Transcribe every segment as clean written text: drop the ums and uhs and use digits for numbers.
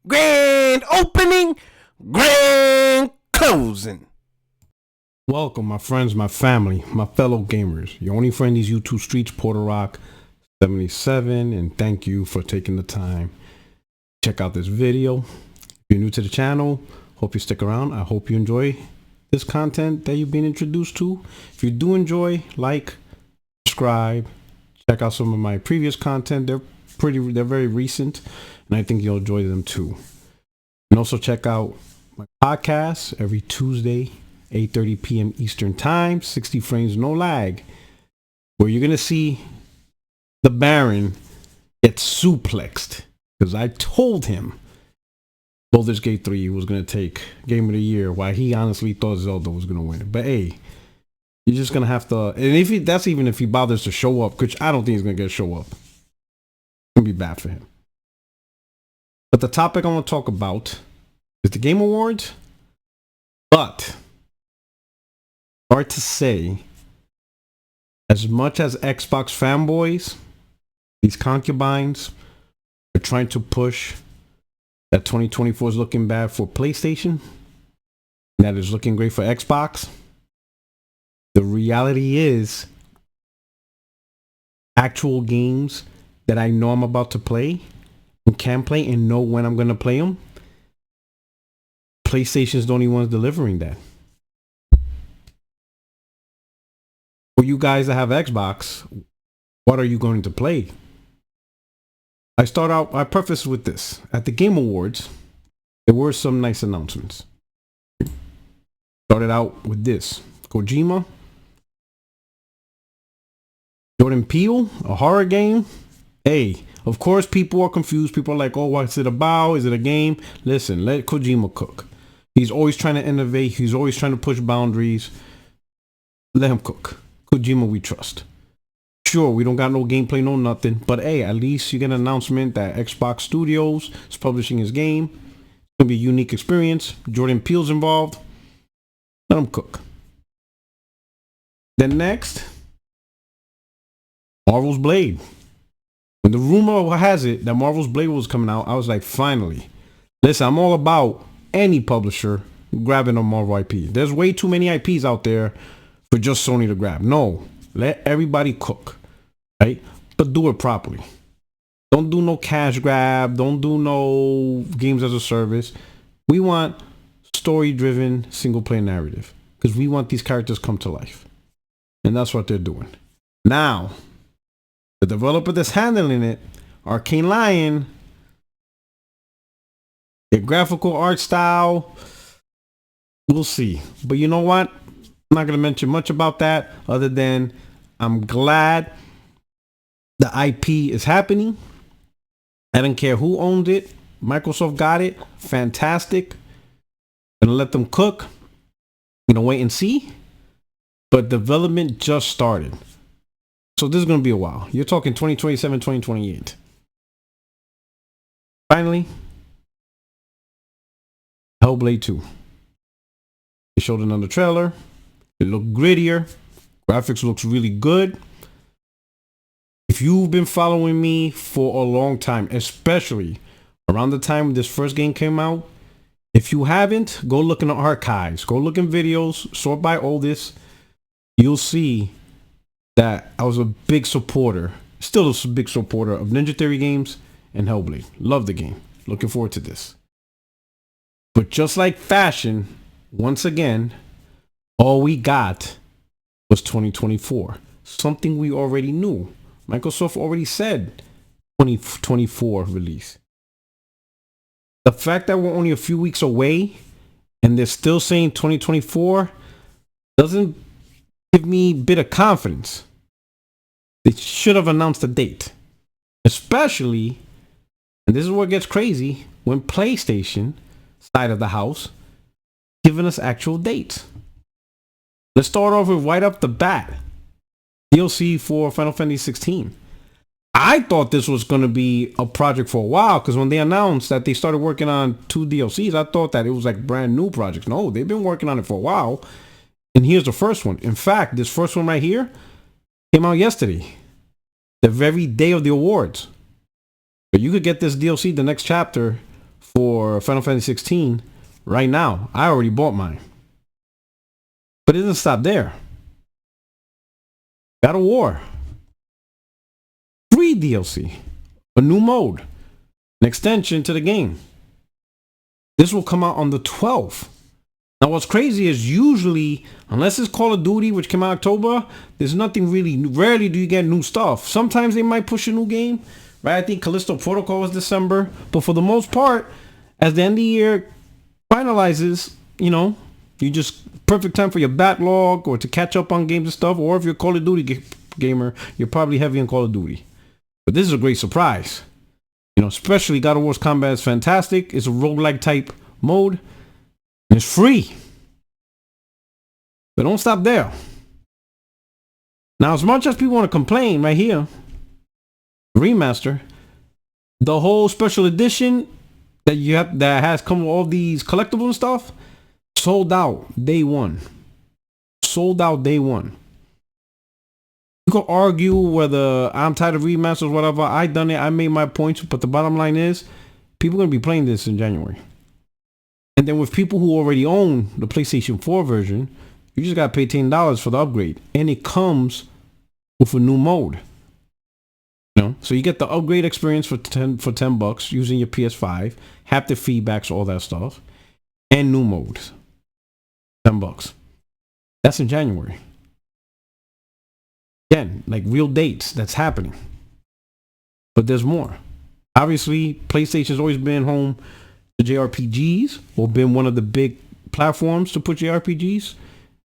Grand opening, grand closing. Welcome, my friends, my family, my fellow gamers. Your only friend these YouTube streets, Puerto77, and thank you for taking the time to check out this video. If you're new to the channel, hope you stick around. I hope you enjoy this content that you've been introduced to. If you do enjoy, like, subscribe, check out some of my previous content. They're very recent, and I think you'll enjoy them too. And also check out my podcast every Tuesday, 8:30 p.m. Eastern Time, 60 frames, no lag, where you're going to see the Baron get suplexed. Because I told him Baldur's Gate 3 was going to take Game of the Year, while he honestly thought Zelda was going to win it. But hey, you're just going to have to, and that's even if he bothers to show up, which I don't think he's going to get a show up. It's going to be bad for him. But the topic I want to talk about is the Game Awards. But hard to say, as much as Xbox fanboys, these concubines, are trying to push that 2024 is looking bad for PlayStation, and that is looking great for Xbox, the reality is actual games that I know I'm about to play and can play and know when I'm going to play them, PlayStation's the only ones delivering that. For you guys that have Xbox, what are you going to play? I preface with this. At the Game Awards, there were some nice announcements. Started out with this. Kojima, Jordan Peele, a horror game. Hey, of course people are confused. People are like, oh, what's it about? Is it a game? Listen, let Kojima cook. He's always trying to innovate. He's always trying to push boundaries. Let him cook. Kojima we trust. Sure, we don't got no gameplay, no nothing. But hey, at least you get an announcement that Xbox Studios is publishing his game. It's going to be a unique experience. Jordan Peele's involved. Let him cook. Then next, Marvel's Blade. When the rumor has it that Marvel's Blade was coming out, I was like, finally. Listen, I'm all about any publisher grabbing a Marvel IP. There's way too many IPs out there for just Sony to grab. No, let everybody cook, right? But do it properly. Don't do no cash grab. Don't do no games as a service. We want story-driven single-player narrative because we want these characters come to life. And that's what they're doing. Now, the developer that's handling it, Arcane Lion, their graphical art style, we'll see. But you know what? I'm not going to mention much about that other than I'm glad the IP is happening. I don't care who owned it. Microsoft got it. Fantastic. Gonna let them cook. Wait and see. But development just started. So this is going to be a while. You're talking 2027, 2028. Finally, Hellblade 2. They showed another trailer. It looked grittier. Graphics looks really good. If you've been following me for a long time, especially around the time this first game came out, if you haven't, go look in the archives. Go look in videos. Sort by oldest. You'll see that I was a big supporter, still a big supporter of Ninja Theory games and Hellblade. Love the game. Looking forward to this. But just like fashion, once again, all we got was 2024. Something we already knew. Microsoft already said 2024 release. The fact that we're only a few weeks away and they're still saying 2024 doesn't give me a bit of confidence. They should have announced a date. Especially, and this is where it gets crazy, when PlayStation side of the house giving us actual dates. Let's start off with right up the bat. DLC for Final Fantasy 16. I thought this was going to be a project for a while because when they announced that they started working on 2 DLCs, I thought that it was like brand new projects. No, they've been working on it for a while. And here's the first one. In fact, this first one right here came out yesterday, the very day of the awards. But you could get this DLC, the next chapter, for Final Fantasy 16 right now. I already bought mine. But it doesn't stop there. God of War. Free DLC. A new mode. An extension to the game. This will come out on the 12th. Now what's crazy is usually, unless it's Call of Duty, which came out October, there's nothing really, rarely do you get new stuff. Sometimes they might push a new game, right? I think Callisto Protocol was December, but for the most part, as the end of the year finalizes, you know, you just, perfect time for your backlog or to catch up on games and stuff, or if you're a Call of Duty gamer, you're probably heavy on Call of Duty. But this is a great surprise. You know, especially God of War's combat is fantastic. It's a roguelike type mode. And it's free. But don't stop there. Now, as much as people want to complain right here, remaster, the whole special edition that you have that has come with all these collectibles and stuff, sold out day one. Sold out day one. You could argue whether I'm tired of remasters, whatever. I done it. I made my points, but the bottom line is, people are gonna be playing this in January. And then with people who already own the PlayStation 4 version, you just gotta pay $10 for the upgrade, and it comes with a new mode. You know, so you get the upgrade experience for $10 using your PS5, haptic feedbacks, all that stuff, and new modes. $10. That's in January. Again, like real dates. That's happening. But there's more. Obviously, PlayStation's always been home to JRPGs, or been one of the big platforms to put JRPGs.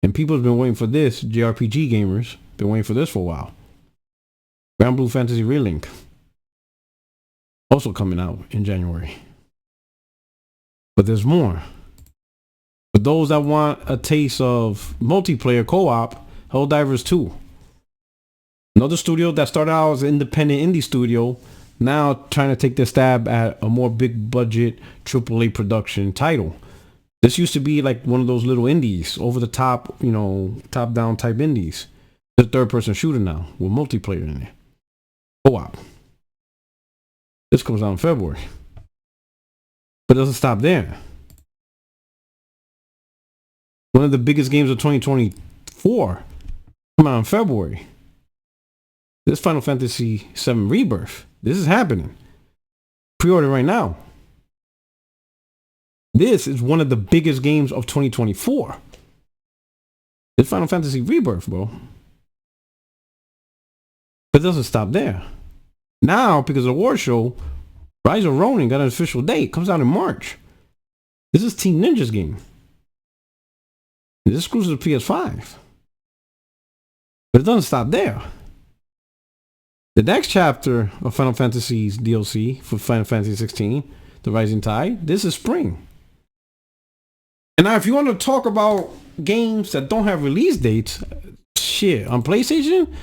And people have been waiting for this. JRPG gamers been waiting for this for a while. Grand Blue Fantasy Relink. Also coming out in January. But there's more. For those that want a taste of multiplayer co-op, Helldivers 2. Another studio that started out as an independent indie studio, now trying to take their stab at a more big budget AAA production title. This used to be like one of those little indies, over the top, you know, top down type indies. The third person shooter now with multiplayer in it. Co-op. This comes out in February. But it doesn't stop there. One of the biggest games of 2024 come out in February. This Final Fantasy VII Rebirth. This is happening. Pre-order right now. This is one of the biggest games of 2024. This Final Fantasy Rebirth, bro. But it doesn't stop there. Now, because of the award show, Rise of Ronin got an official date. Comes out in March. This is Team Ninja's game. It's exclusive to PS5. But it doesn't stop there. The next chapter of Final Fantasy's DLC for Final Fantasy 16, The Rising Tide, this is spring. And now if you want to talk about games that don't have release dates, shit, on PlayStation,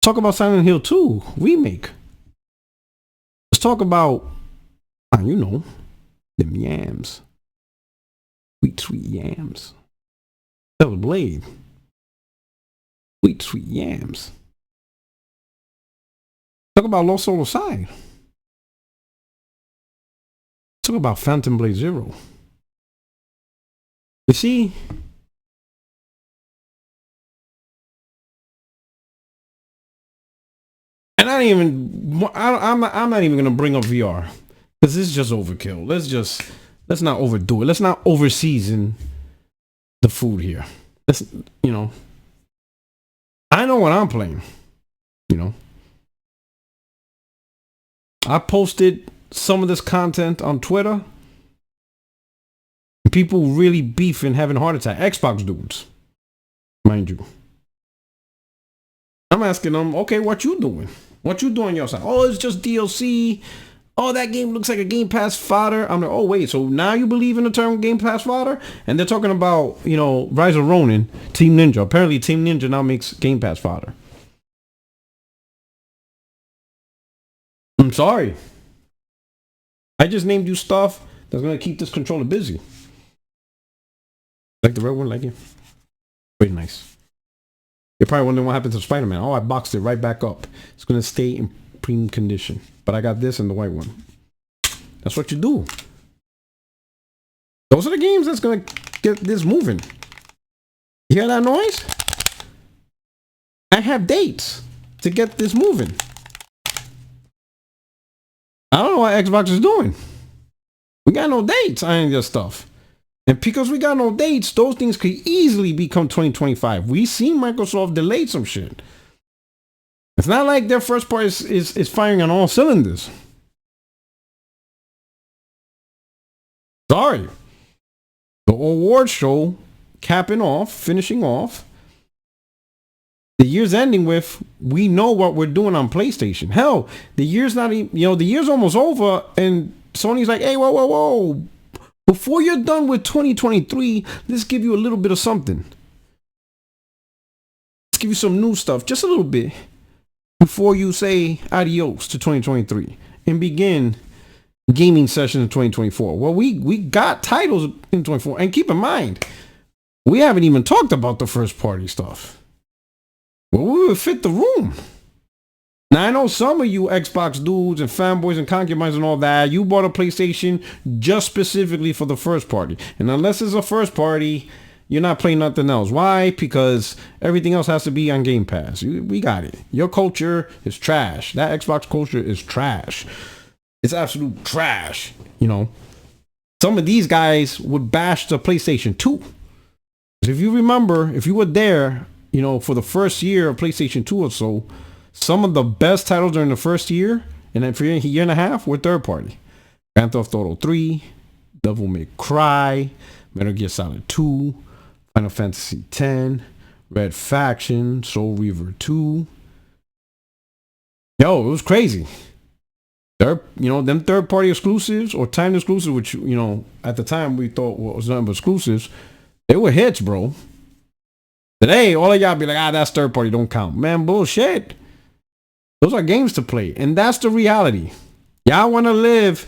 talk about Silent Hill 2 remake. Let's talk about, you know, them yams. Sweet, sweet yams. Hellblade. Sweet, sweet yams. Talk about Lost Soul Aside. Talk about Phantom Blade Zero. You see, and I'm not even gonna bring up VR because this is just overkill. Let's not overdo it. Let's not over season the food here. Let's, you know, I know what I'm playing. You know, I posted some of this content on Twitter. People really beefing, having heart attack. Xbox dudes, mind you. I'm asking them, okay, what you doing? What you doing your side? Oh, it's just DLC. Oh, that game looks like a Game Pass fodder. I'm like, oh wait, so now you believe in the term Game Pass fodder? And they're talking about, you know, Rise of Ronin, Team Ninja. Apparently Team Ninja now makes Game Pass fodder. I'm sorry. I just named you stuff that's gonna keep this controller busy. Like the red one, like it. Very nice. You're probably wondering what happened to Spider-Man. Oh, I boxed it right back up. It's gonna stay in prime condition. But I got this and the white one. That's what you do. Those are the games that's gonna get this moving. You hear that noise? I have dates to get this moving. I don't know what Xbox is doing. We got no dates on any of this stuff. And because we got no dates, those things could easily become 2025. We seen Microsoft delay some shit. It's not like their first part is firing on all cylinders. Sorry. The award show finishing off. The year's ending with, we know what we're doing on PlayStation. Hell, the year's not even, the year's almost over, and Sony's like, hey, whoa. Before you're done with 2023, let's give you a little bit of something. Let's give you some new stuff, just a little bit, before you say adios to 2023 and begin gaming sessions in 2024. Well, we got titles in 2024, and keep in mind, we haven't even talked about the first party stuff. Well, we would fit the room. Now, I know some of you Xbox dudes and fanboys and concubines and all that, you bought a PlayStation just specifically for the first party. And unless it's a first party, you're not playing nothing else. Why? Because everything else has to be on Game Pass. We got it. Your culture is trash. That Xbox culture is trash. It's absolute trash. Some of these guys would bash the PlayStation 2. If you remember, if you were there, for the first year of PlayStation 2 or so, some of the best titles during the first year, and then for a year and a half, were third party. Grand Theft Auto 3, Devil May Cry, Metal Gear Solid 2, Final Fantasy X, Red Faction, Soul Reaver 2. Yo, it was crazy. Them third party exclusives or timed exclusives, which, at the time we thought was nothing but exclusives, they were hits, bro. Today, all of y'all be like, that's third party, don't count. Man, bullshit. Those are games to play. And that's the reality. Y'all want to live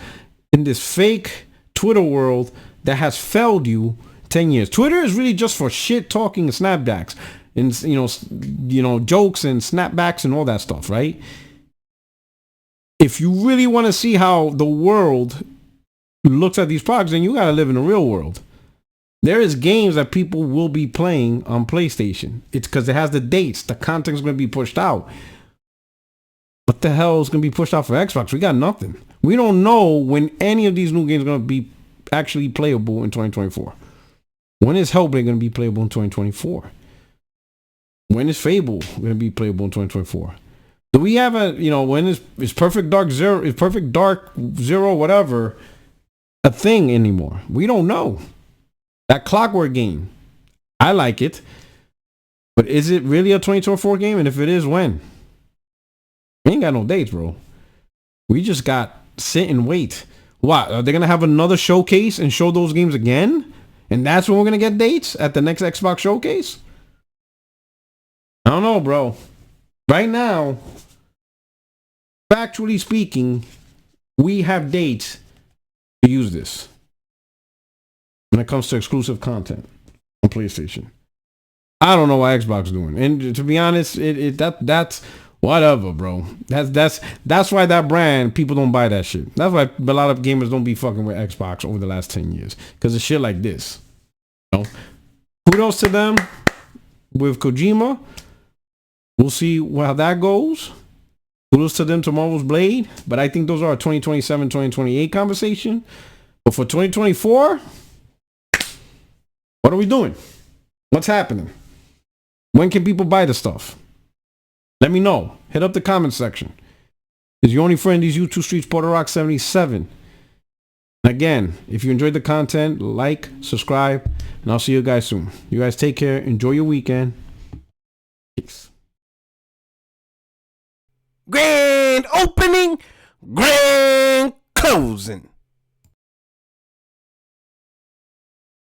in this fake Twitter world that has failed you 10 years. Twitter is really just for shit talking and snapbacks and, jokes and snapbacks and all that stuff, right? If you really want to see how the world looks at these products, then you got to live in the real world. There is games that people will be playing on PlayStation. It's because it has the dates. The content's going to be pushed out. What the hell is going to be pushed out for Xbox? We got nothing. We don't know when any of these new games are going to be actually playable in 2024. When is Hellblade going to be playable in 2024? When is Fable going to be playable in 2024? Do we have when is Perfect Dark Zero, whatever, a thing anymore? We don't know. That Clockwork game, I like it. But is it really a 2024 game? And if it is, when? We ain't got no dates, bro. We just got sit and wait. What? Are they going to have another showcase and show those games again? And that's when we're going to get dates at the next Xbox showcase? I don't know, bro. Right now, factually speaking, we have dates to use this when it comes to exclusive content on PlayStation. I don't know what Xbox is doing. And to be honest, that's whatever, bro. That's why that brand, people don't buy that shit. That's why a lot of gamers don't be fucking with Xbox over the last 10 years. Because of shit like this. Kudos to them with Kojima. We'll see how that goes. Kudos to them to Marvel's Blade. But I think those are a 2027, 2028 conversation. But for 2024, what are we doing? What's happening? When can people buy the stuff? Let me know. Hit up the comment section. Is your only friend these YouTube streets, Puerto77. Again, if you enjoyed the content, like, subscribe, and I'll see you guys soon. You guys take care. Enjoy your weekend. Peace. Grand opening, grand closing.